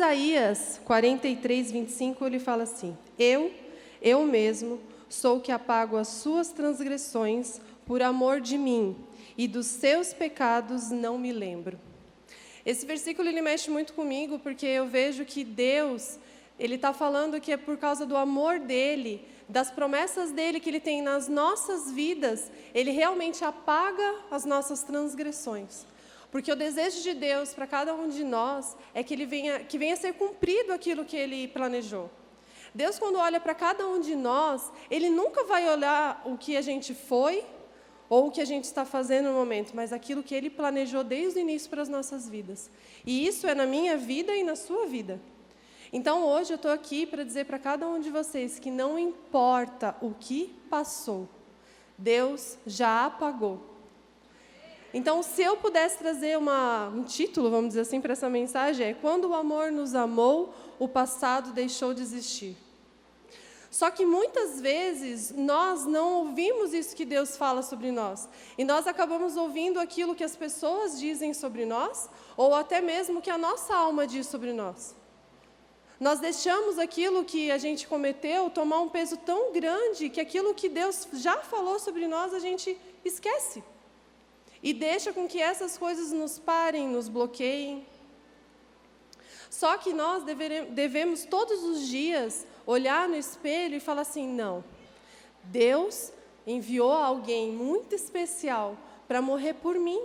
Isaías 43, 25, ele fala assim: eu mesmo, sou o que apago as suas transgressões por amor de mim, e dos seus pecados não me lembro. Esse versículo ele mexe muito comigo, porque eu vejo que Deus, ele está falando que é por causa do amor dele, das promessas dele que ele tem nas nossas vidas, ele realmente apaga as nossas transgressões. Porque o desejo de Deus para cada um de nós é que venha a ser cumprido aquilo que ele planejou. Deus, quando olha para cada um de nós, ele nunca vai olhar o que a gente foi ou o que a gente está fazendo no momento, mas aquilo que ele planejou desde o início para as nossas vidas. E isso é na minha vida e na sua vida. Então, hoje eu estou aqui para dizer para cada um de vocês que não importa o que passou, Deus já apagou. Então, se eu pudesse trazer um título, vamos dizer assim, para essa mensagem, é: quando o amor nos amou, o passado deixou de existir. Só que muitas vezes nós não ouvimos isso que Deus fala sobre nós. E nós acabamos ouvindo aquilo que as pessoas dizem sobre nós, ou até mesmo que a nossa alma diz sobre nós. Nós deixamos aquilo que a gente cometeu tomar um peso tão grande que aquilo que Deus já falou sobre nós a gente esquece. E deixa com que essas coisas nos parem, nos bloqueiem. Só que nós devemos todos os dias olhar no espelho e falar assim: não, Deus enviou alguém muito especial para morrer por mim.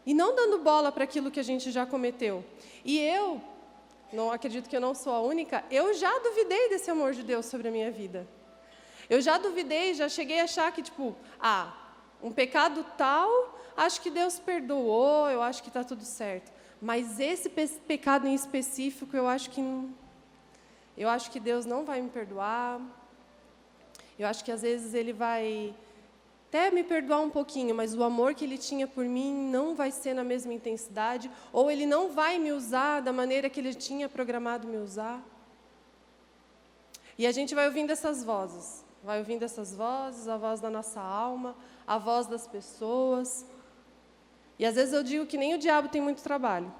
E não dando bola para aquilo que a gente já cometeu. E eu, não acredito que eu não sou a única, eu já duvidei desse amor de Deus sobre a minha vida. Eu já duvidei, já cheguei a achar que, um pecado tal, acho que Deus perdoou, eu acho que está tudo certo. Mas esse pecado em específico, eu acho que Deus não vai me perdoar. Eu acho que às vezes Ele vai até me perdoar um pouquinho, mas o amor que Ele tinha por mim não vai ser na mesma intensidade, ou Ele não vai me usar da maneira que Ele tinha programado me usar. E a gente vai ouvindo essas vozes. Vai ouvindo essas vozes, a voz da nossa alma, a voz das pessoas. E às vezes eu digo que nem o diabo tem muito trabalho,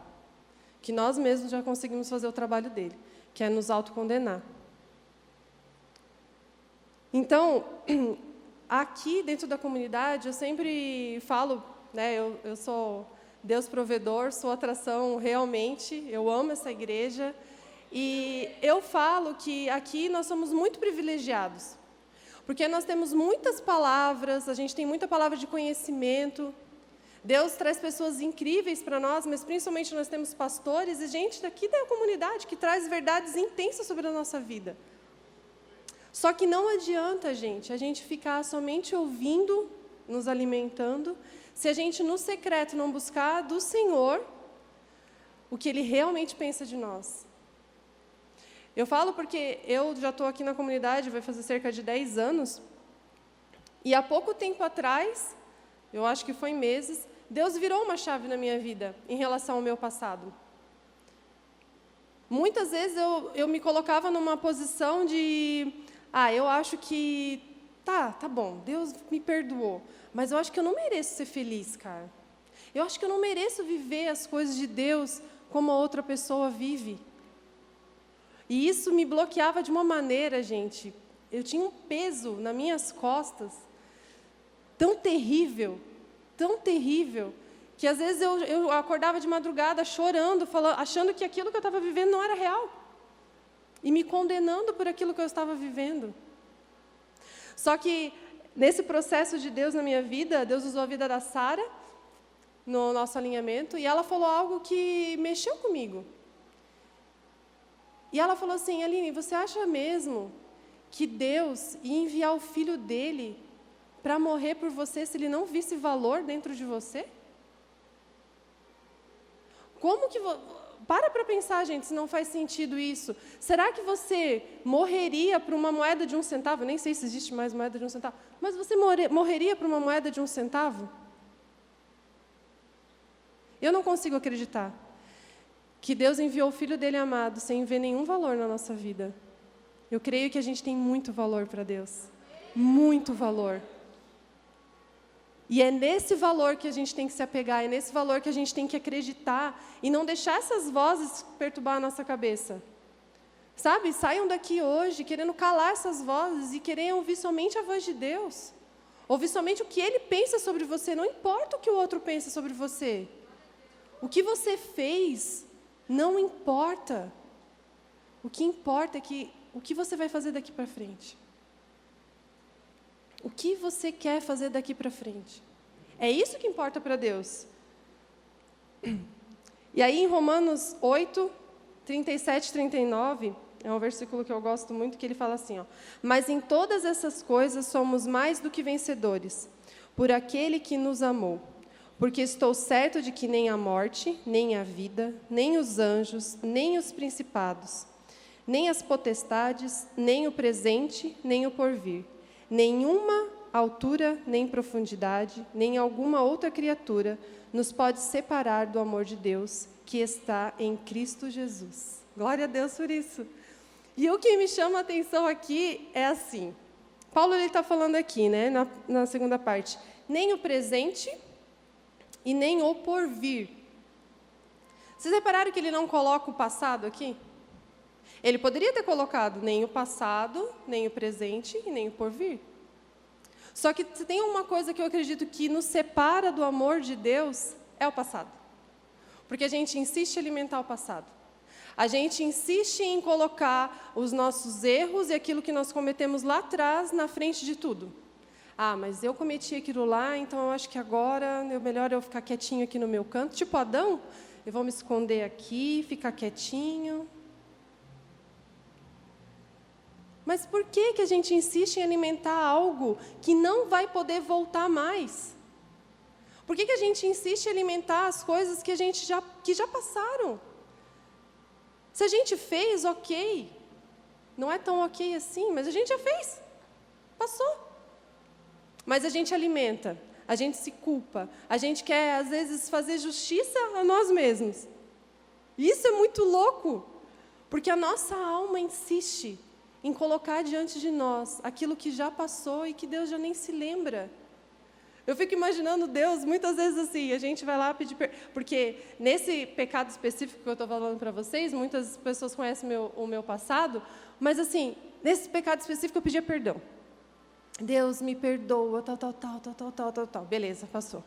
que nós mesmos já conseguimos fazer o trabalho dele, que é nos autocondenar. Então, aqui dentro da comunidade, eu sempre falo, eu sou Deus provedor, sou atração realmente, eu amo essa igreja, e eu falo que aqui nós somos muito privilegiados, porque nós temos muitas palavras, a gente tem muita palavra de conhecimento. Deus traz pessoas incríveis para nós, mas principalmente nós temos pastores e gente daqui da comunidade que traz verdades intensas sobre a nossa vida. Só que não adianta, a gente ficar somente ouvindo, nos alimentando, se a gente no secreto não buscar do Senhor o que Ele realmente pensa de nós. Eu falo porque eu já estou aqui na comunidade, vai fazer cerca de 10 anos, e há pouco tempo atrás, eu acho que foi meses, Deus virou uma chave na minha vida em relação ao meu passado. Muitas vezes eu me colocava numa posição de, eu acho que, tá bom, Deus me perdoou, mas eu acho que eu não mereço ser feliz, cara. Eu acho que eu não mereço viver as coisas de Deus como a outra pessoa vive. E isso me bloqueava de uma maneira, gente. Eu tinha um peso nas minhas costas tão terrível, que às vezes eu acordava de madrugada chorando, achando que aquilo que eu estava vivendo não era real. E me condenando por aquilo que eu estava vivendo. Só que, nesse processo de Deus na minha vida, Deus usou a vida da Sara, no nosso alinhamento, e ela falou algo que mexeu comigo. E ela falou assim: Aline, você acha mesmo que Deus ia enviar o Filho dele para morrer por você se Ele não visse valor dentro de você? Como que... Para pensar, gente, se não faz sentido isso. Será que você morreria por uma moeda de 1 centavo? Nem sei se existe mais moeda de 1 centavo. Mas você morreria por uma moeda de 1 centavo? Eu não consigo acreditar que Deus enviou o Filho dele amado sem ver nenhum valor na nossa vida. Eu creio que a gente tem muito valor para Deus. Muito valor. E é nesse valor que a gente tem que se apegar, é nesse valor que a gente tem que acreditar e não deixar essas vozes perturbar a nossa cabeça. Sabe, saiam daqui hoje querendo calar essas vozes e querem ouvir somente a voz de Deus. Ouvir somente o que Ele pensa sobre você, não importa o que o outro pensa sobre você. O que você fez não importa. O que importa é o que você vai fazer daqui para frente. O que você quer fazer daqui para frente? É isso que importa para Deus. E aí em Romanos 8, 37 e 39, é um versículo que eu gosto muito, que ele fala assim, ó: mas em todas essas coisas somos mais do que vencedores, por aquele que nos amou. Porque estou certo de que nem a morte, nem a vida, nem os anjos, nem os principados, nem as potestades, nem o presente, nem o porvir, nenhuma altura, nem profundidade, nem alguma outra criatura nos pode separar do amor de Deus que está em Cristo Jesus. Glória a Deus por isso. E o que me chama a atenção aqui é assim, Paulo está falando aqui, né, na segunda parte, nem o presente e nem o porvir. Vocês repararam que ele não coloca o passado aqui? Ele poderia ter colocado nem o passado, nem o presente e nem o porvir. Só que se tem uma coisa que eu acredito que nos separa do amor de Deus, é o passado. Porque a gente insiste em alimentar o passado. A gente insiste em colocar os nossos erros e aquilo que nós cometemos lá atrás na frente de tudo. Ah, mas eu cometi aquilo lá, então eu acho que agora é melhor eu ficar quietinho aqui no meu canto. Tipo Adão, eu vou me esconder aqui, ficar quietinho. Mas por que a gente insiste em alimentar algo que não vai poder voltar mais? Por que a gente insiste em alimentar as coisas que já passaram? Se a gente fez, ok. Não é tão ok assim, mas a gente já fez. Passou. Mas a gente alimenta, a gente se culpa, a gente quer, às vezes, fazer justiça a nós mesmos. E isso é muito louco, porque a nossa alma insiste em colocar diante de nós aquilo que já passou e que Deus já nem se lembra. Eu fico imaginando Deus, muitas vezes assim, a gente vai lá pedir perdão, porque nesse pecado específico que eu estou falando para vocês, muitas pessoas conhecem o meu passado, mas assim, nesse pecado específico eu pedia perdão. Deus me perdoa, tal. Beleza, passou.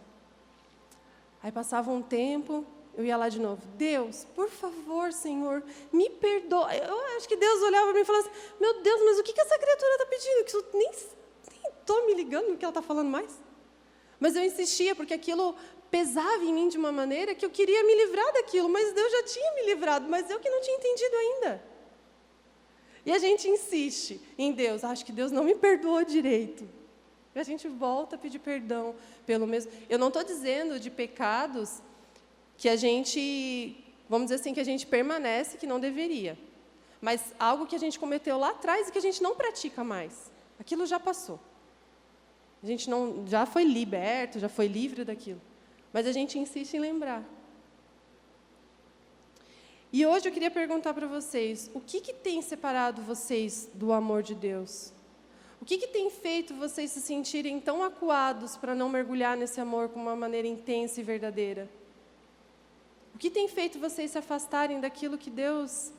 Aí passava um tempo, eu ia lá de novo. Deus, por favor, Senhor, me perdoa. Eu acho que Deus olhava para mim e falava assim, meu Deus, mas o que essa criatura está pedindo? Que eu nem estou me ligando no que ela está falando mais. Mas eu insistia, porque aquilo pesava em mim de uma maneira que eu queria me livrar daquilo, mas Deus já tinha me livrado, mas eu que não tinha entendido ainda. E a gente insiste em Deus, acho que Deus não me perdoou direito. E a gente volta a pedir perdão pelo mesmo. Eu não estou dizendo de pecados que a gente, vamos dizer assim, que a gente permanece que não deveria. Mas algo que a gente cometeu lá atrás e que a gente não pratica mais. Aquilo já passou. A gente já foi liberto, já foi livre daquilo. Mas a gente insiste em lembrar. E hoje eu queria perguntar para vocês, o que tem separado vocês do amor de Deus? O que tem feito vocês se sentirem tão acuados para não mergulhar nesse amor com uma maneira intensa e verdadeira? O que tem feito vocês se afastarem daquilo que Deus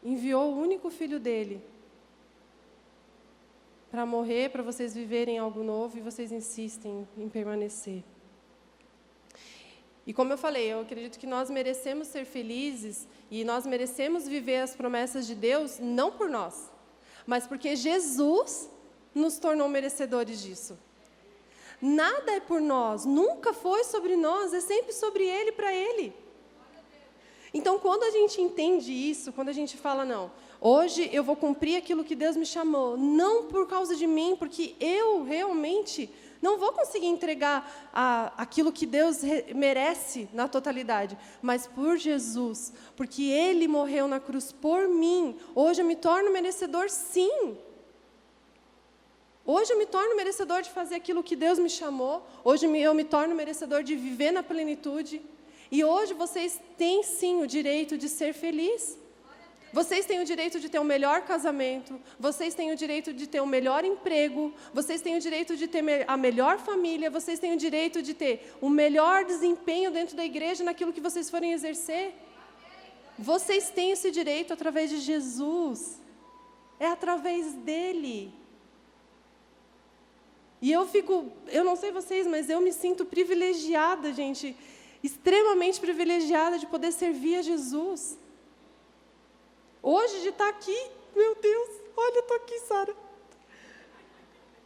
enviou o único Filho dele para morrer, para vocês viverem algo novo e vocês insistem em permanecer? E como eu falei, eu acredito que nós merecemos ser felizes e nós merecemos viver as promessas de Deus, não por nós, mas porque Jesus nos tornou merecedores disso. Nada é por nós, nunca foi sobre nós, é sempre sobre Ele e para Ele. Então, quando a gente entende isso, quando a gente fala, não, hoje eu vou cumprir aquilo que Deus me chamou, não por causa de mim, porque eu realmente não vou conseguir entregar aquilo que Deus merece na totalidade, mas por Jesus, porque Ele morreu na cruz por mim. Hoje eu me torno merecedor, sim. Hoje eu me torno merecedor de fazer aquilo que Deus me chamou. Hoje eu me torno merecedor de viver na plenitude. E hoje vocês têm, sim, o direito de ser feliz. Vocês têm o direito de ter o melhor casamento, vocês têm o direito de ter o melhor emprego, vocês têm o direito de ter a melhor família, vocês têm o direito de ter o melhor desempenho dentro da igreja naquilo que vocês forem exercer. Vocês têm esse direito através de Jesus. É através dele. E eu não sei vocês, mas eu me sinto privilegiada, gente, extremamente privilegiada de poder servir a Jesus. Hoje, de estar aqui, meu Deus, olha, eu estou aqui, Sara.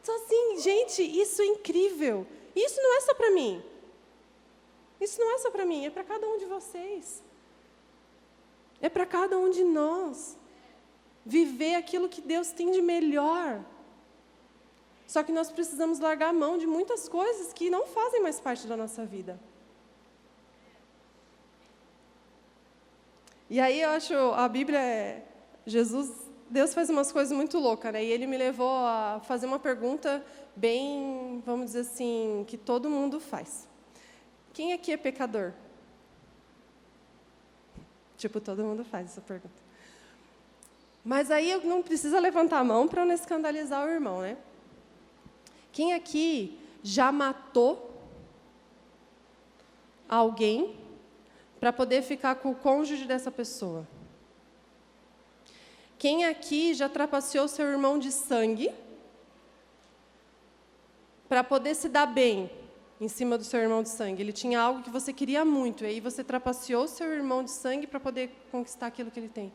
Só assim, gente, isso é incrível. Isso não é só para mim. Isso não é só para mim, é para cada um de vocês. É para cada um de nós. Viver aquilo que Deus tem de melhor. Só que nós precisamos largar a mão de muitas coisas que não fazem mais parte da nossa vida. E aí eu acho, a Bíblia, Deus faz umas coisas muito loucas, né? E Ele me levou a fazer uma pergunta bem, vamos dizer assim, que todo mundo faz. Quem aqui é pecador? Tipo, todo mundo faz essa pergunta. Mas aí eu não precisa levantar a mão para não escandalizar o irmão, né? Quem aqui já matou alguém para poder ficar com o cônjuge dessa pessoa? Quem aqui já trapaceou seu irmão de sangue para poder se dar bem em cima do seu irmão de sangue? Ele tinha algo que você queria muito, e aí você trapaceou seu irmão de sangue para poder conquistar aquilo que ele tem.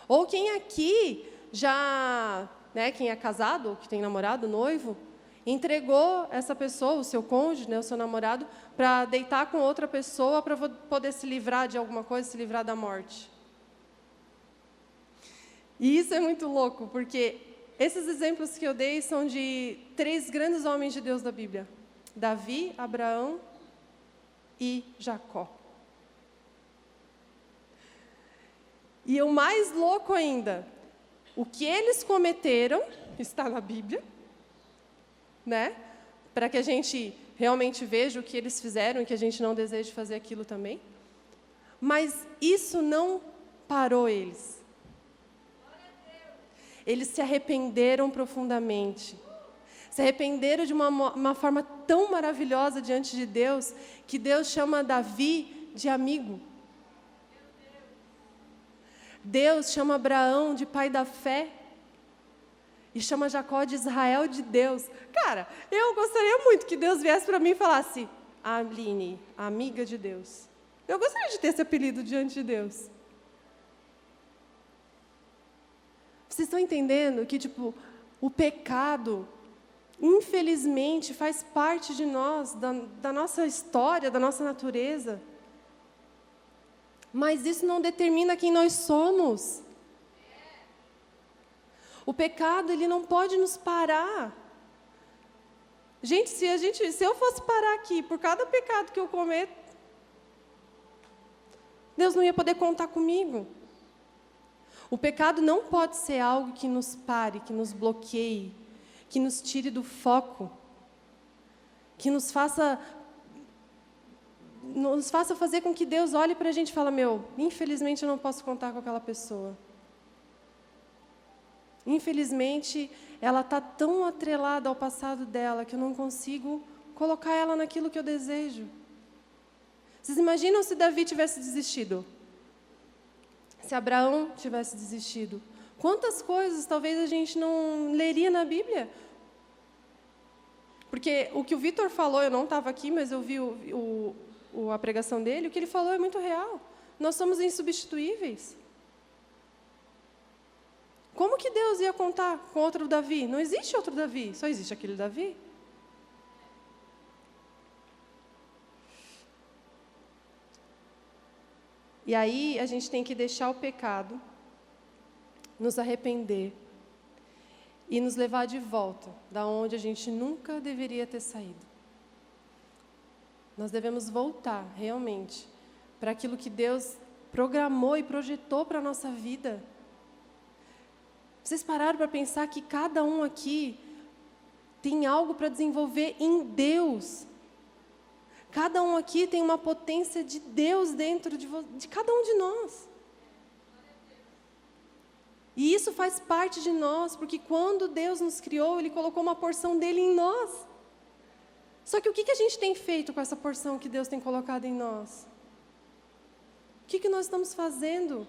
Ou quem aqui já, né, quem é casado, ou que tem namorado, noivo, entregou essa pessoa, o seu cônjuge, né, o seu namorado, para deitar com outra pessoa para poder se livrar de alguma coisa, se livrar da morte. E isso é muito louco, porque esses exemplos que eu dei são de 3 grandes homens de Deus da Bíblia: Davi, Abraão e Jacó. E o mais louco ainda, o que eles cometeram está na Bíblia, né? Para que a gente realmente veja o que eles fizeram e que a gente não deseje fazer aquilo também. Mas isso não parou eles. Eles se arrependeram profundamente. Se arrependeram de uma forma tão maravilhosa diante de Deus, que Deus chama Davi de amigo. Deus chama Abraão de pai da fé. E chama Jacó de Israel de Deus. Cara, eu gostaria muito que Deus viesse para mim e falasse: Aline, amiga de Deus. Eu gostaria de ter esse apelido diante de Deus. Vocês estão entendendo que, tipo, o pecado, infelizmente, faz parte de nós, da nossa história, da nossa natureza. Mas isso não determina quem nós somos. O pecado, ele não pode nos parar. Gente, se eu fosse parar aqui por cada pecado que eu cometo, Deus não ia poder contar comigo. O pecado não pode ser algo que nos pare, que nos bloqueie, que nos tire do foco, que nos faça fazer com que Deus olhe para a gente e fale: meu, infelizmente eu não posso contar com aquela pessoa. Infelizmente, ela está tão atrelada ao passado dela que eu não consigo colocar ela naquilo que eu desejo. Vocês imaginam se Davi tivesse desistido? Se Abraão tivesse desistido? Quantas coisas talvez a gente não leria na Bíblia? Porque o que o Vitor falou, eu não estava aqui, mas eu vi a pregação dele, o que ele falou é muito real. Nós somos insubstituíveis. Como que Deus ia contar com outro Davi? Não existe outro Davi, só existe aquele Davi. E aí a gente tem que deixar o pecado, nos arrepender e nos levar de volta da onde a gente nunca deveria ter saído. Nós devemos voltar realmente para aquilo que Deus programou e projetou para a nossa vida. Vocês pararam para pensar que cada um aqui tem algo para desenvolver em Deus. Cada um aqui tem uma potência de Deus dentro de cada um de nós. E isso faz parte de nós, porque quando Deus nos criou, Ele colocou uma porção dele em nós. Só que o que a gente tem feito com essa porção que Deus tem colocado em nós? O que nós estamos fazendo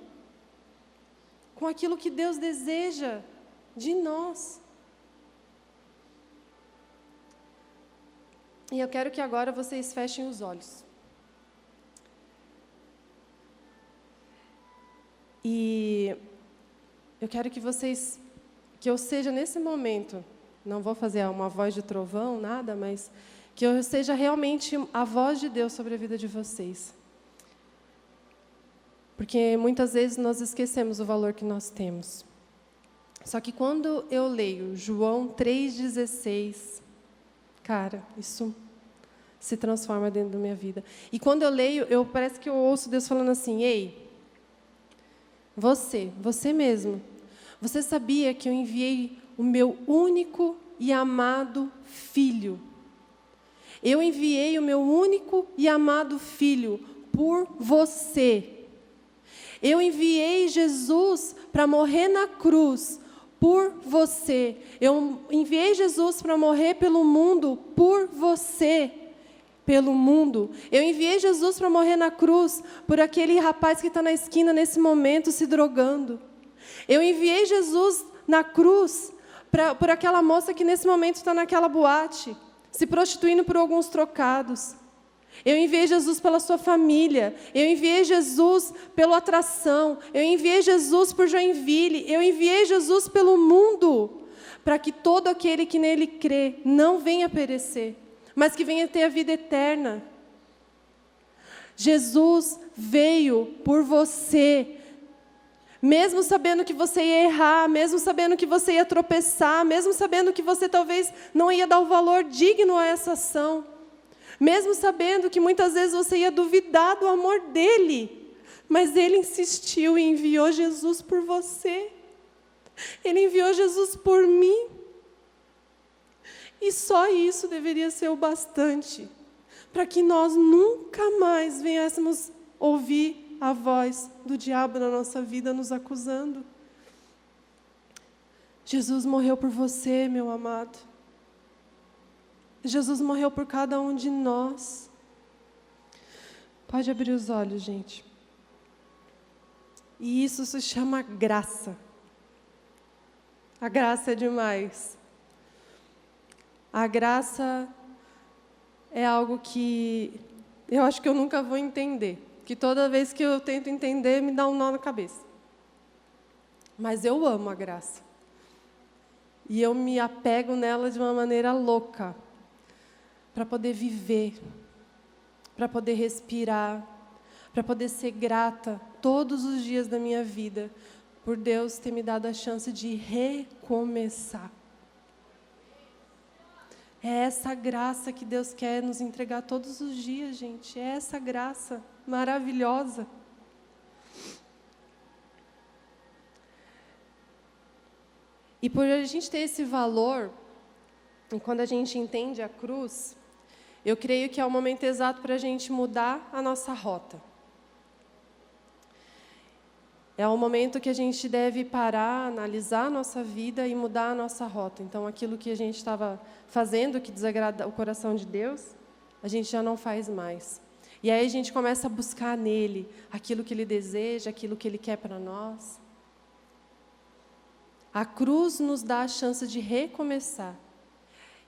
com aquilo que Deus deseja de nós? E eu quero que agora vocês fechem os olhos. E eu quero que eu seja nesse momento, não vou fazer uma voz de trovão, nada, mas que eu seja realmente a voz de Deus sobre a vida de vocês. Porque muitas vezes nós esquecemos o valor que nós temos. Só que quando eu leio João 3,16, cara, isso se transforma dentro da minha vida. E quando eu leio, parece que eu ouço Deus falando assim: ei, você mesmo, você sabia que eu enviei o meu único e amado Filho? Eu enviei o meu único e amado Filho por você. Eu enviei Jesus para morrer na cruz por você. Eu enviei Jesus para morrer pelo mundo por você. Pelo mundo. Eu enviei Jesus para morrer na cruz por aquele rapaz que está na esquina nesse momento se drogando. Eu enviei Jesus na cruz por aquela moça que nesse momento está naquela boate, se prostituindo por alguns trocados. Eu enviei Jesus pela sua família. Eu enviei Jesus pela Atração. Eu enviei Jesus por Joinville. Eu enviei Jesus pelo mundo, para que todo aquele que nele crê não venha perecer, mas que venha ter a vida eterna. Jesus veio por você, mesmo sabendo que você ia errar, mesmo sabendo que você ia tropeçar, mesmo sabendo que você talvez não ia dar o valor digno a essa ação, mesmo sabendo que muitas vezes você ia duvidar do amor dele, mas ele insistiu e enviou Jesus por você. Ele enviou Jesus por mim. E só isso deveria ser o bastante para que nós nunca mais venhamos ouvir a voz do diabo na nossa vida nos acusando. Jesus morreu por você, meu amado. Jesus morreu por cada um de nós. Pode abrir os olhos, gente. E isso se chama graça. A graça é demais. A graça é algo que eu acho que eu nunca vou entender. Que toda vez que eu tento entender, me dá um nó na cabeça. Mas eu amo a graça. E eu me apego nela de uma maneira louca. Para poder viver, para poder respirar, para poder ser grata todos os dias da minha vida, por Deus ter me dado a chance de recomeçar. É essa graça que Deus quer nos entregar todos os dias, gente. É essa graça maravilhosa. E por a gente ter esse valor, e quando a gente entende a cruz, eu creio que é o momento exato para a gente mudar a nossa rota. É o momento que a gente deve parar, analisar a nossa vida e mudar a nossa rota. Então, aquilo que a gente estava fazendo, que desagrada o coração de Deus, a gente já não faz mais. E aí a gente começa a buscar nele aquilo que ele deseja, aquilo que ele quer para nós. A cruz nos dá a chance de recomeçar.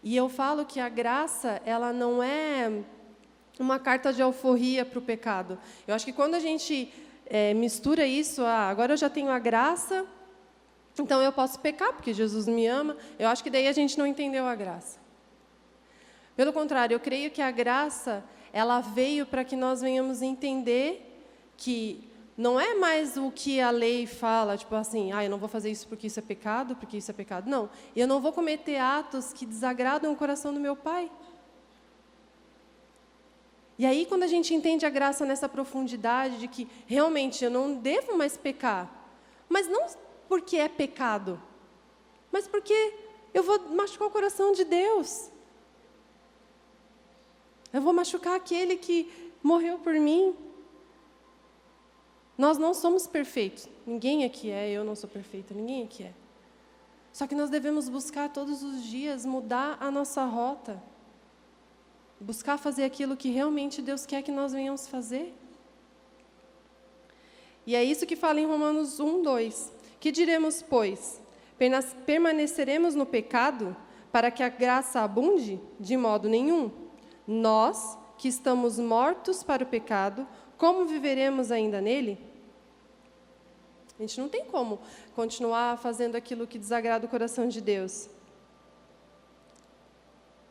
E eu falo que a graça, ela não é uma carta de alforria para o pecado. Eu acho que quando a gente mistura isso, agora eu já tenho a graça, então eu posso pecar, porque Jesus me ama, eu acho que daí a gente não entendeu a graça. Pelo contrário, eu creio que a graça, ela veio para que nós venhamos entender que não é mais o que a lei fala, tipo assim, eu não vou fazer isso porque isso é pecado, porque isso é pecado. Não, eu não vou cometer atos que desagradam o coração do meu Pai. E aí, quando a gente entende a graça nessa profundidade de que realmente eu não devo mais pecar, mas não porque é pecado, mas porque eu vou machucar o coração de Deus. Eu vou machucar aquele que morreu por mim. Nós não somos perfeitos. Ninguém aqui é, eu não sou perfeita, ninguém aqui é. Só que nós devemos buscar todos os dias mudar a nossa rota. Buscar fazer aquilo que realmente Deus quer que nós venhamos fazer. E é isso que fala em Romanos 1:2. Que diremos, pois? Permaneceremos no pecado para que a graça abunde? De modo nenhum. Nós, que estamos mortos para o pecado, como viveremos ainda nele? A gente não tem como continuar fazendo aquilo que desagrada o coração de Deus.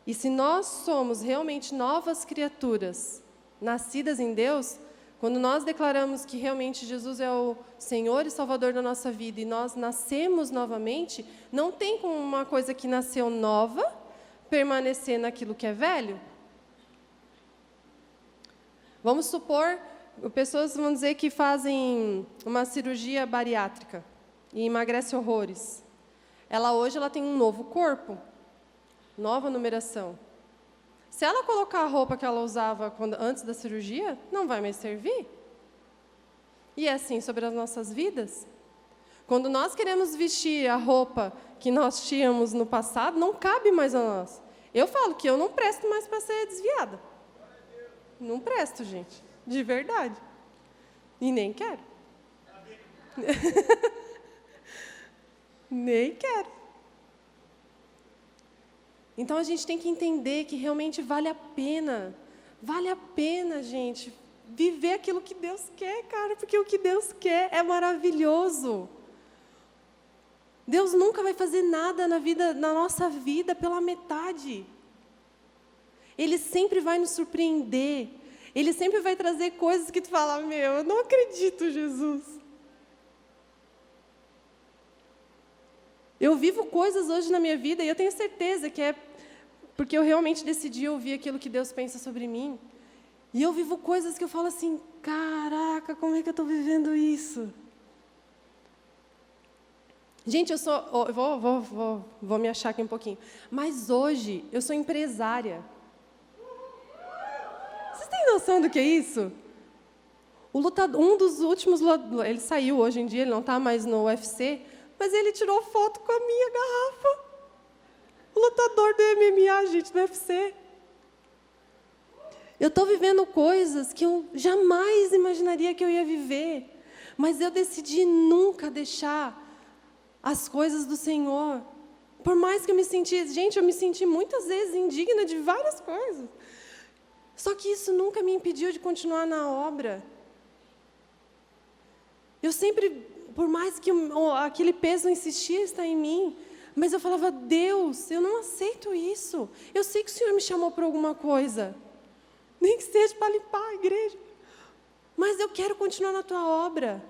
E se nós somos realmente novas criaturas, nascidas em Deus, quando nós declaramos que realmente Jesus é o Senhor e Salvador da nossa vida e nós nascemos novamente, não tem como uma coisa que nasceu nova permanecer naquilo que é velho. Vamos supor, pessoas vão dizer que fazem uma cirurgia bariátrica e emagrece horrores. Hoje ela tem um novo corpo, nova numeração. Se ela colocar a roupa que ela usava antes da cirurgia, não vai mais servir. E é assim sobre as nossas vidas. Quando nós queremos vestir a roupa que nós tínhamos no passado, não cabe mais a nós. Eu falo que eu não presto mais para ser desviada. Não presto, gente. De verdade. E nem quero. Nem quero. Então, a gente tem que entender que realmente vale a pena, gente, viver aquilo que Deus quer, cara, porque o que Deus quer é maravilhoso. Deus nunca vai fazer nada na nossa vida pela metade. Ele sempre vai nos surpreender, Ele sempre vai trazer coisas que tu fala, eu não acredito, Jesus. Eu vivo coisas hoje na minha vida e eu tenho certeza que é porque eu realmente decidi ouvir aquilo que Deus pensa sobre mim. E eu vivo coisas que eu falo assim, caraca, como é que eu estou vivendo isso? Gente, eu vou me achar aqui um pouquinho. Mas hoje eu sou empresária. Vocês têm noção do que é isso? Um dos últimos, ele saiu hoje em dia, ele não está mais no UFC, mas ele tirou foto com a minha garrafa. O lutador do MMA, gente, do UFC. Eu estou vivendo coisas que eu jamais imaginaria que eu ia viver. Mas eu decidi nunca deixar as coisas do Senhor. Por mais que eu me sentisse... Gente, eu me senti muitas vezes indigna de várias coisas. Só que isso nunca me impediu de continuar na obra. Eu sempre, por mais que aquele peso insistia estar em mim, mas eu falava, Deus, eu não aceito isso. Eu sei que o Senhor me chamou para alguma coisa. Nem que seja para limpar a igreja. Mas eu quero continuar na tua obra.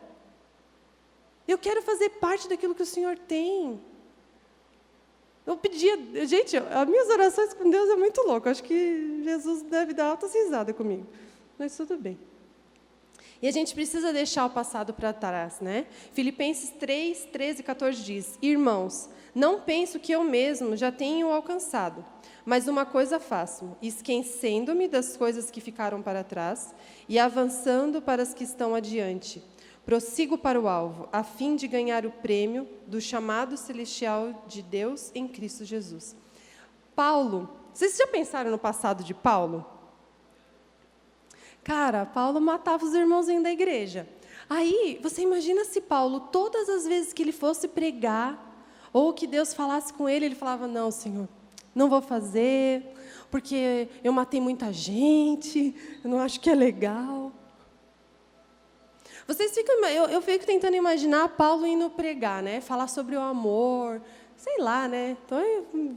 Eu quero fazer parte daquilo que o Senhor tem. Eu pedia... Gente, as minhas orações com Deus é muito louco. Acho que Jesus deve dar altas risadas comigo. Mas tudo bem. E a gente precisa deixar o passado para trás, né? Filipenses 3, 13 e 14 diz, irmãos, não penso que eu mesmo já tenho alcançado, mas uma coisa faço, esquecendo-me das coisas que ficaram para trás e avançando para as que estão adiante. Prossigo para o alvo, a fim de ganhar o prêmio do chamado celestial de Deus em Cristo Jesus. Paulo, vocês já pensaram no passado de Paulo? Cara, Paulo matava os irmãozinhos da igreja. Aí, você imagina se Paulo, todas as vezes que ele fosse pregar, ou que Deus falasse com ele, ele falava, não, Senhor, não vou fazer, porque eu matei muita gente, eu não acho que é legal. Vocês ficam, eu fico tentando imaginar Paulo indo pregar, né? Falar sobre o amor, sei lá, né? Estou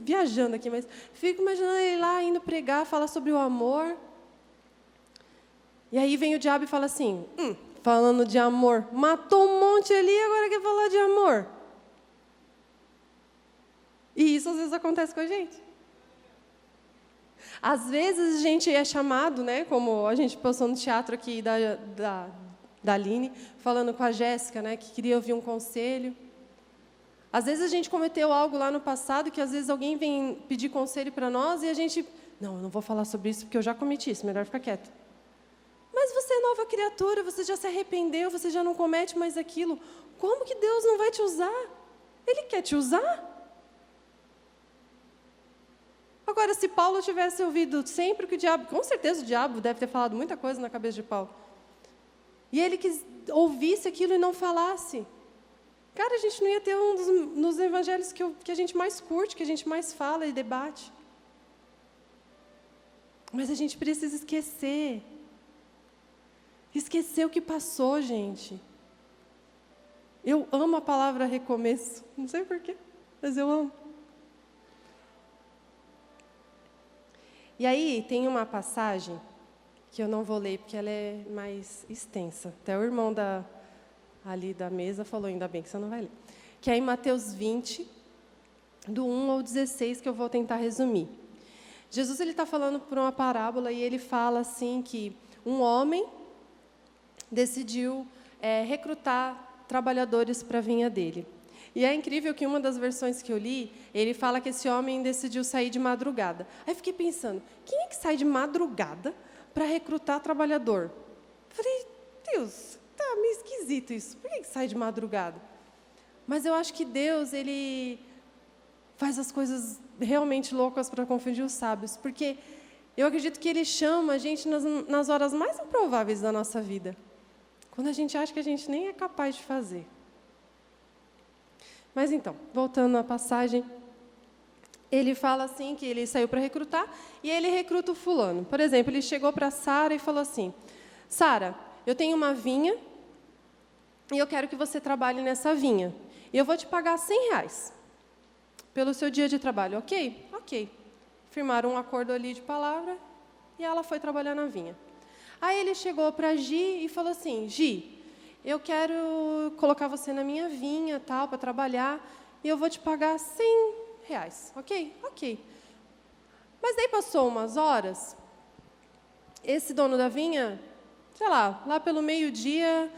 viajando aqui, mas fico imaginando ele lá indo pregar, falar sobre o amor. E aí vem o diabo e fala assim, falando de amor, matou um monte ali, agora quer falar de amor. E isso às vezes acontece com a gente. Às vezes a gente é chamado, né, como a gente passou no teatro aqui da Aline, falando com a Jéssica, né, que queria ouvir um conselho. Às vezes a gente cometeu algo lá no passado que às vezes alguém vem pedir conselho para nós e a gente, não, eu não vou falar sobre isso porque eu já cometi isso, melhor ficar quieto. Mas você é nova criatura, você já se arrependeu, você já não comete mais aquilo. Como que Deus não vai te usar? Ele quer te usar. Agora, se Paulo tivesse ouvido sempre o que o diabo... Com certeza o diabo deve ter falado muita coisa na cabeça de Paulo. E ele ouvisse aquilo e não falasse. Cara, a gente não ia ter um dos evangelhos que a gente mais curte, que a gente mais fala e debate. Mas a gente precisa esquecer. Esquecer o que passou, gente. Eu amo a palavra recomeço. Não sei porquê, mas eu amo. E aí, tem uma passagem que eu não vou ler, porque ela é mais extensa. Até o irmão ali da mesa falou, ainda bem que você não vai ler. Que é em Mateus 20, do 1 ao 16, que eu vou tentar resumir. Jesus está falando por uma parábola e ele fala assim que um homem decidiu recrutar trabalhadores para a vinha dele. E é incrível que uma das versões que eu li, ele fala que esse homem decidiu sair de madrugada. Aí fiquei pensando, quem é que sai de madrugada para recrutar trabalhador? Falei, Deus, tá meio esquisito isso. Por que sai de madrugada? Mas eu acho que Deus, ele faz as coisas realmente loucas para confundir os sábios. Porque eu acredito que ele chama a gente nas horas mais improváveis da nossa vida. Quando a gente acha que a gente nem é capaz de fazer. Mas então, voltando à passagem, ele fala assim que ele saiu para recrutar e ele recruta o fulano. Por exemplo, ele chegou para Sara e falou assim, Sara, eu tenho uma vinha e eu quero que você trabalhe nessa vinha. E eu vou te pagar R$100 pelo seu dia de trabalho, ok? Ok. Firmaram um acordo ali de palavra e ela foi trabalhar na vinha. Aí ele chegou para Gi e falou assim, Gi, eu quero colocar você na minha vinha, tal, para trabalhar, e eu vou te pagar R$100, ok? Ok. Mas daí passou umas horas, esse dono da vinha, sei lá pelo meio-dia,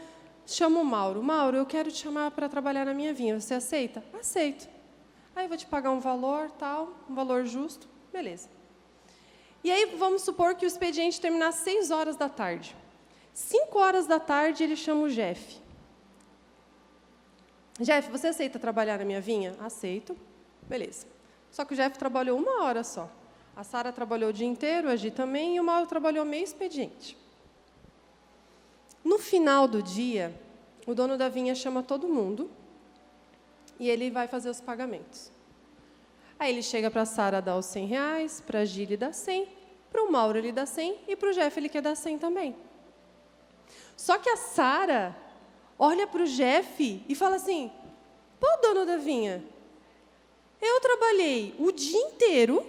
chama o Mauro. Mauro, eu quero te chamar para trabalhar na minha vinha, você aceita? Aceito. Aí eu vou te pagar um valor, tal, um valor justo, beleza. E aí vamos supor que o expediente terminasse 6 horas da tarde. 5 horas da tarde, ele chama o Jeff. Jeff, você aceita trabalhar na minha vinha? Aceito. Beleza. Só que o Jeff trabalhou 1 hora só. A Sara trabalhou o dia inteiro, a Gi também, e o Mauro trabalhou meio expediente. No final do dia, o dono da vinha chama todo mundo e ele vai fazer os pagamentos. Aí ele chega para a Sara dar os R$100, para a Gi ele dá 100, para o Mauro ele dá 100 e para o Jeff ele quer dar 100 também. Só que a Sara olha para o Jeff e fala assim, pô, dono da vinha, eu trabalhei o dia inteiro,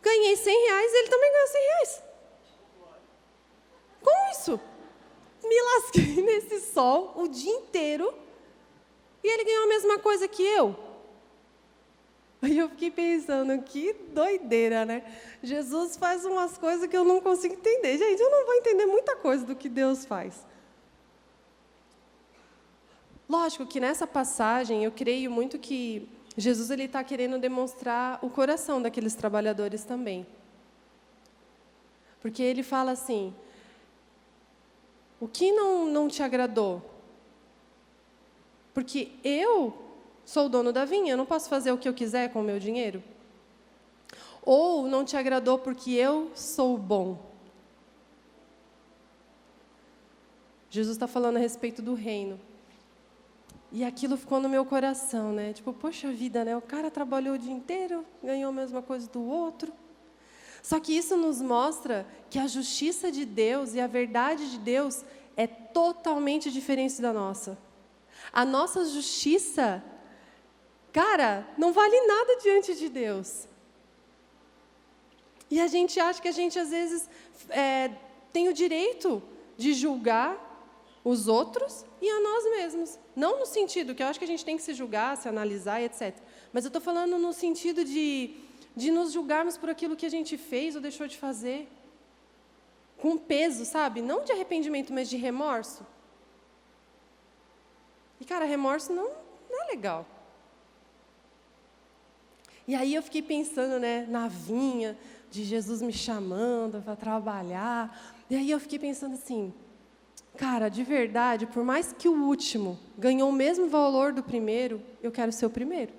ganhei R$100 e ele também ganhou R$100. Como isso? Me lasquei nesse sol o dia inteiro e ele ganhou a mesma coisa que eu. Aí eu fiquei pensando, que doideira, né? Jesus faz umas coisas que eu não consigo entender. Gente, eu não vou entender muita coisa do que Deus faz. Lógico que nessa passagem, eu creio muito que Jesus está querendo demonstrar o coração daqueles trabalhadores também. Porque ele fala assim, o que não te agradou? Porque eu sou o dono da vinha, eu não posso fazer o que eu quiser com o meu dinheiro? Ou não te agradou porque eu sou bom? Jesus está falando a respeito do reino. E aquilo ficou no meu coração, né? Tipo, poxa vida, né? O cara trabalhou o dia inteiro, ganhou a mesma coisa do outro. Só que isso nos mostra que a justiça de Deus e a verdade de Deus é totalmente diferente da nossa. A nossa justiça, cara, não vale nada diante de Deus. E a gente acha que a gente, às vezes, tem o direito de julgar os outros e a nós mesmos. Não no sentido que eu acho que a gente tem que se julgar, se analisar e etc. Mas eu estou falando no sentido de nos julgarmos por aquilo que a gente fez ou deixou de fazer. Com peso, sabe? Não de arrependimento, mas de remorso. E, cara, remorso não é legal. E aí eu fiquei pensando, né, na vinha, de Jesus me chamando para trabalhar. E aí eu fiquei pensando assim, cara, de verdade, por mais que o último ganhou o mesmo valor do primeiro, eu quero ser o primeiro.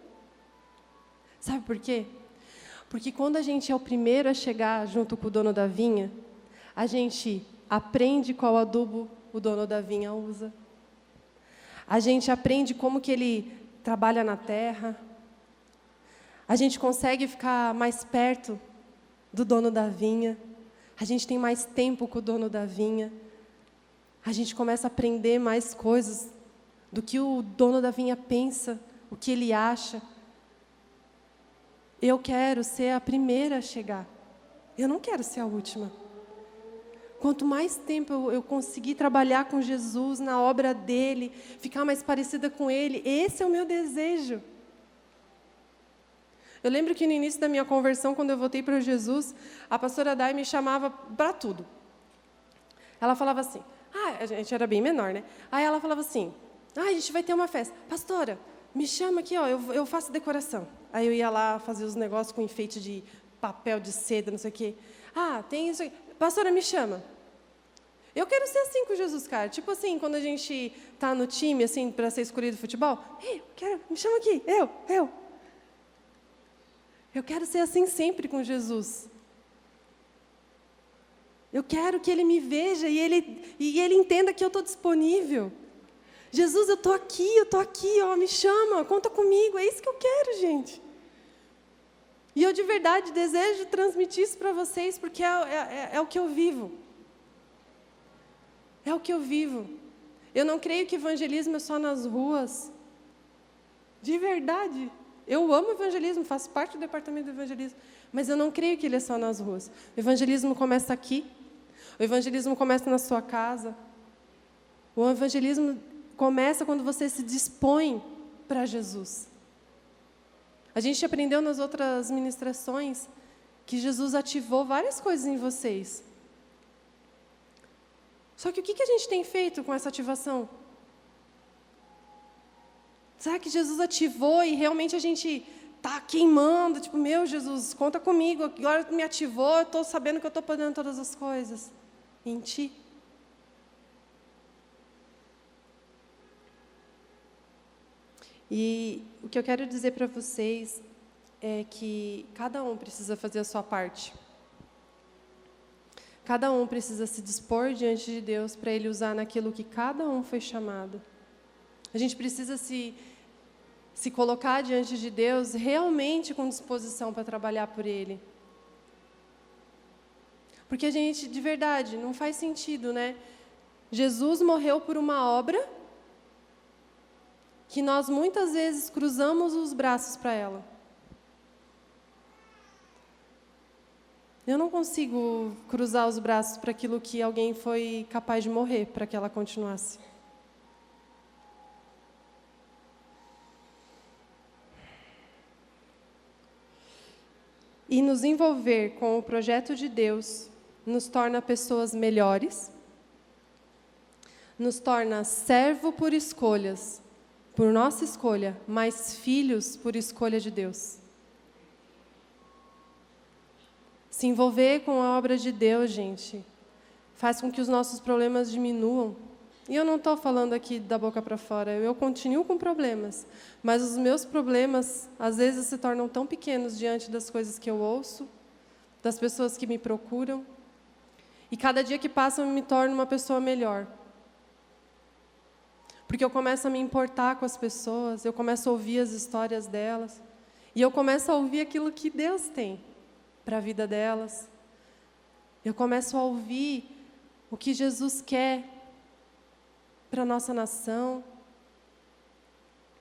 Sabe por quê? Porque quando a gente é o primeiro a chegar junto com o dono da vinha, a gente aprende qual adubo o dono da vinha usa. A gente aprende como que ele trabalha na terra. A gente consegue ficar mais perto do dono da vinha. A gente tem mais tempo com o dono da vinha. A gente começa a aprender mais coisas do que o dono da vinha pensa, o que ele acha. Eu quero ser a primeira a chegar. Eu não quero ser a última. Quanto mais tempo eu conseguir trabalhar com Jesus, na obra dele, ficar mais parecida com ele, esse é o meu desejo. Eu lembro que no início da minha conversão, quando eu voltei para Jesus, a pastora Dai me chamava para tudo. Ela falava assim, a gente era bem menor, né? Aí ela falava assim, a gente vai ter uma festa. Pastora, me chama aqui, ó, eu faço decoração. Aí eu ia lá fazer os negócios com enfeite de papel, de seda, não sei o quê. Tem isso aqui. Pastora, me chama. Eu quero ser assim com Jesus, cara. Tipo assim, quando a gente tá no time, assim, para ser escolhido no futebol. Me chama aqui, eu. Eu quero ser assim sempre com Jesus. Eu quero que Ele me veja e Ele entenda que eu estou disponível. Jesus, eu estou aqui, ó, me chama, conta comigo. É isso que eu quero, gente. E eu de verdade desejo transmitir isso para vocês, porque é o que eu vivo. É o que eu vivo. Eu não creio que evangelismo é só nas ruas. De verdade. Eu amo evangelismo, faço parte do departamento do evangelismo. Mas eu não creio que ele é só nas ruas. O evangelismo começa aqui. O evangelismo começa na sua casa. O evangelismo começa quando você se dispõe para Jesus. A gente aprendeu nas outras ministrações que Jesus ativou várias coisas em vocês. Só que o que a gente tem feito com essa ativação? Será que Jesus ativou e realmente a gente está queimando? Tipo, meu Jesus, conta comigo, agora me ativou, eu estou sabendo que eu estou podendo todas as coisas em Ti. E o que eu quero dizer para vocês é que cada um precisa fazer a sua parte. Cada um precisa se dispor diante de Deus para Ele usar naquilo que cada um foi chamado. A gente precisa se colocar diante de Deus realmente com disposição para trabalhar por Ele. Porque a gente, de verdade, não faz sentido, né? Jesus morreu por uma obra que nós muitas vezes cruzamos os braços para ela. Eu não consigo cruzar os braços para aquilo que alguém foi capaz de morrer para que ela continuasse. E nos envolver com o projeto de Deus nos torna pessoas melhores, nos torna servo por escolhas, por nossa escolha, mas filhos por escolha de Deus. Se envolver com a obra de Deus, gente, faz com que os nossos problemas diminuam. E eu não estou falando aqui da boca para fora, eu continuo com problemas, mas os meus problemas, às vezes, se tornam tão pequenos diante das coisas que eu ouço, das pessoas que me procuram, e cada dia que passa eu me torno uma pessoa melhor. Porque eu começo a me importar com as pessoas, eu começo a ouvir as histórias delas, e eu começo a ouvir aquilo que Deus tem para a vida delas. Eu começo a ouvir o que Jesus quer para a nossa nação.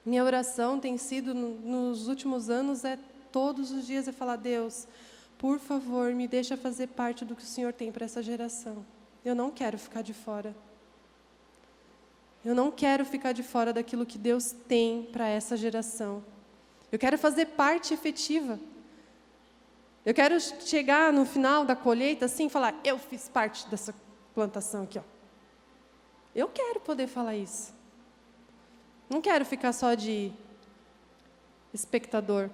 Minha oração tem sido, nos últimos anos, todos os dias falar, Deus, por favor, me deixa fazer parte do que o Senhor tem para essa geração. Eu não quero ficar de fora. Eu não quero ficar de fora daquilo que Deus tem para essa geração. Eu quero fazer parte efetiva. Eu quero chegar no final da colheita assim e falar, eu fiz parte dessa plantação aqui, ó. Eu quero poder falar isso. Não quero ficar só de espectador.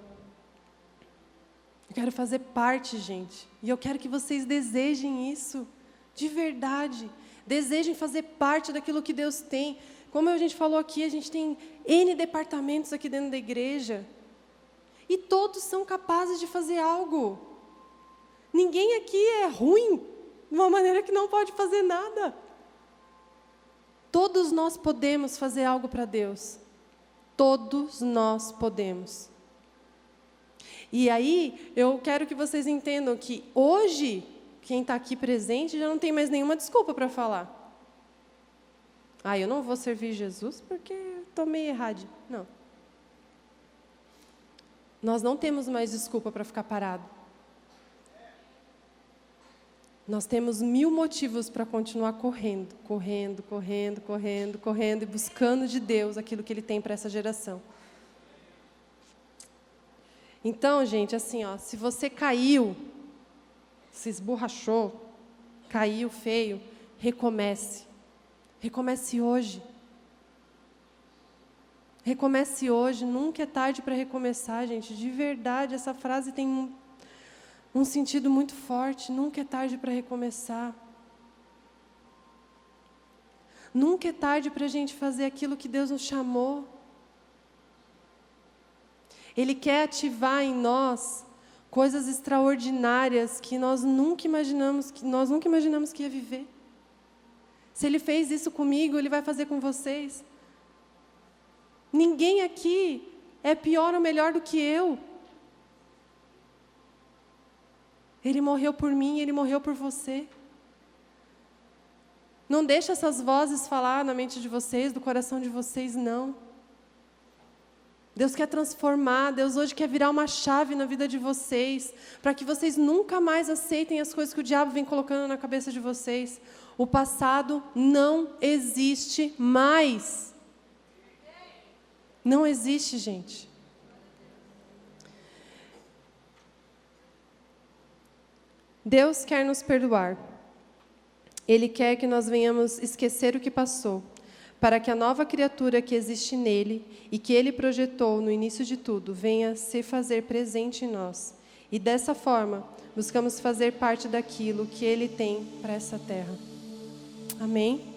Eu quero fazer parte, gente. E eu quero que vocês desejem isso De verdade. Desejem fazer parte daquilo que Deus tem. Como a gente falou aqui, a gente tem N departamentos aqui dentro da igreja. E todos são capazes de fazer algo. Ninguém aqui é ruim de uma maneira que não pode fazer nada. Todos nós podemos fazer algo para Deus. Todos nós podemos. E aí, eu quero que vocês entendam que hoje, quem está aqui presente já não tem mais nenhuma desculpa para falar. Eu não vou servir Jesus porque estou meio errado. Não. Nós não temos mais desculpa para ficar parado. Nós temos 1000 motivos para continuar correndo e buscando de Deus aquilo que Ele tem para essa geração. Então, gente, assim, se você caiu, se esborrachou, caiu feio, recomece. Recomece hoje. Recomece hoje, nunca é tarde para recomeçar, gente. De verdade, essa frase tem um sentido muito forte. Nunca é tarde para recomeçar. Nunca é tarde para a gente fazer aquilo que Deus nos chamou. Ele quer ativar em nós coisas extraordinárias que nós nunca imaginamos que ia viver. Se Ele fez isso comigo, Ele vai fazer com vocês. Ninguém aqui é pior ou melhor do que eu. Ele morreu por mim, Ele morreu por você. Não deixa essas vozes falar na mente de vocês, do coração de vocês, não. Deus quer transformar, Deus hoje quer virar uma chave na vida de vocês, para que vocês nunca mais aceitem as coisas que o diabo vem colocando na cabeça de vocês. O passado não existe mais. Não existe, gente. Deus quer nos perdoar. Ele quer que nós venhamos esquecer o que passou, para que a nova criatura que existe nele e que Ele projetou no início de tudo, venha se fazer presente em nós. E dessa forma, buscamos fazer parte daquilo que Ele tem para essa terra. Amém?